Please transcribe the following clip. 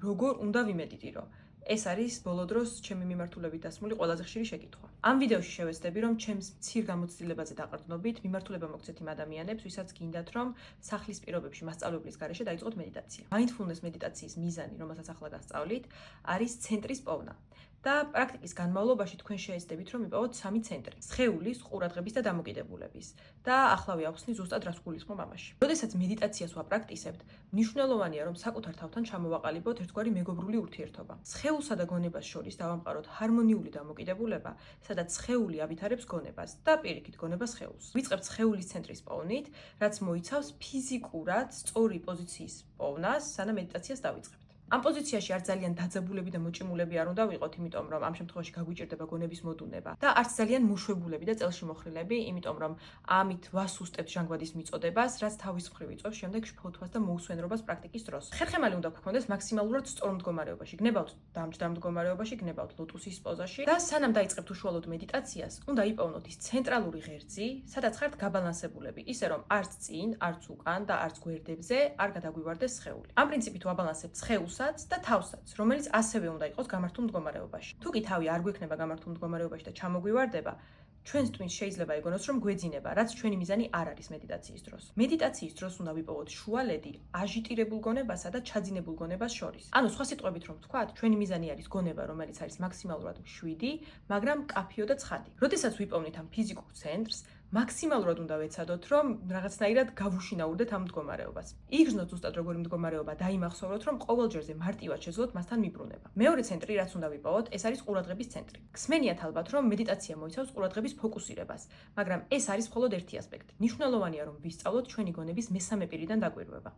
როგორ უნდა ვიმედიტირო? ეს არის ბოლო დროს ჩემი მიმართულებით დასმული ყველაზე ხშირი შეკითხვა. ამ ვიდეოში შევეცდები, რომ ჩემს მცირ გამოცდილებაზე დაყრდნობით მიმართულება მოგცეთ იმ ადამიანებს, ვისაც გინდათ, რომ სახლის პირობებში მასწავლებლის გარეშე დაიწყოთ მედიტაცია. Mindfulness მედიტაციის მიზანი, რომელსაც ახლა გასწავლით, არის ცენტრის პოვნა. და პრაქტიკის განმავლობაში თქვენ შეეცდებით, რომ იპოვოთ 3 ცენტრი: სხეულის, ყურადღების და დამოკიდებულების. და ახლა ვიახსნი ზუსტად რას გულისხმობ ამაში. როდესაც მედიტაციას ვაპრაქტისებთ, მნიშვნელოვანია, რომ საკუთარ თავთან ჩამოვაყალიბოთ ერთგვარი მეგობრული ურთიერთობა. სხეულსა და გონებას შორის დავამყაროთ ჰარმონიული დამოკიდებულება, სადაც სხეული ავითარებს გონებას და პირიქით გონება სხეულს. ვიწყებთ სხეულის ცენტრის პოვნით, რაც მოიცავს ფიზიკურად სწორი პოზიციის პოვნას, სანამ მედიტაციას დავიწყებთ. ამ პოზიციაში არ ძალიან დაძაბულები და მოჭიმულები არ უნდა ვიყოთ, იმიტომ რომ ამ შემთხვევაში გაგვიჭირდება გონების მოდუნება და არც ძალიან მოშვებულები და წელში მოხრილები, იმიტომ რომ ამით ვასუსტებთ ჟანგბადის მიწოდებას, რაც თავის მხრივ იწვევს შემდეგ შფოთვას და მოუსვენრობას პრაქტიკის დროს. ხერხემალი უნდა გქონდეს მაქსიმალურად სწორ მდგომარეობაში. გნებავთ დამჯდარ მდგომარეობაში, გნებავთ ლოტუსის პოზაში და სანამ დაიწყებთ უშუალოდ მედიტაციას, უნდა იპოვნოთ ის ცენტრალური ღერძი, სადაც ხართ გაბალანსებულები, ისე რომ არც წინ, არც უკან და არც გვერდებზე არ გადაგვივარდეს სხეული. ამ პრინციპით ვაბალანსებთ სხეულს და თავსაც, რომელიც ასევე უნდა იყოს გამართულ მდგომარეობაში. თუ კი თავი არ გვექნება გამართულ მდგომარეობაში და ჩამოგვივარდება, ჩვენს ტვინს შეიძლება ეგონოს, რომ გვეძინება, რაც ჩვენი მიზანი არ არის მედიტაციის დროს. მედიტაციის დროს უნდა ვიპოვოთ შუალედი აჟიტირებულ გონებასა და ჩაძინებულ გონებას შორის. ანუ სხვა სიტყვებით რომ ვთქვათ, ჩვენი მიზანი არის გონება, რომელიც არის მაქსიმალურად მშვიდი, მაგრამ კაფიო და ცხადი. როდესაც ვიპოვნით ამ ფიზიკურ ცენტრს, მაქსიმალურად უნდა ვეცადოთ, რომ რაღაცნაირად გავუშინაურდეთ ამ მდგომარეობას. იგრძნოთ ზუსტად როგორი მდგომარეობა დაიმახსოვროთ, რომ ყოველჯერზე მარტივად შეძლოთ მასთან მიბრუნება. მეორე ცენტრი, რაც უნდა ვიპოვოთ, ეს არის ყურადღების ცენტრი. გსმენიათ ალბათ, რომ მედიტაცია მოიცავს ყურადღების ფოკუსირებას, მაგრამ ეს არის მხოლოდ ერთი ასპექტი. მნიშვნელოვანია, რომ ვისწავლოთ ჩვენი გონების მესამე პირიდან დაკვირვება.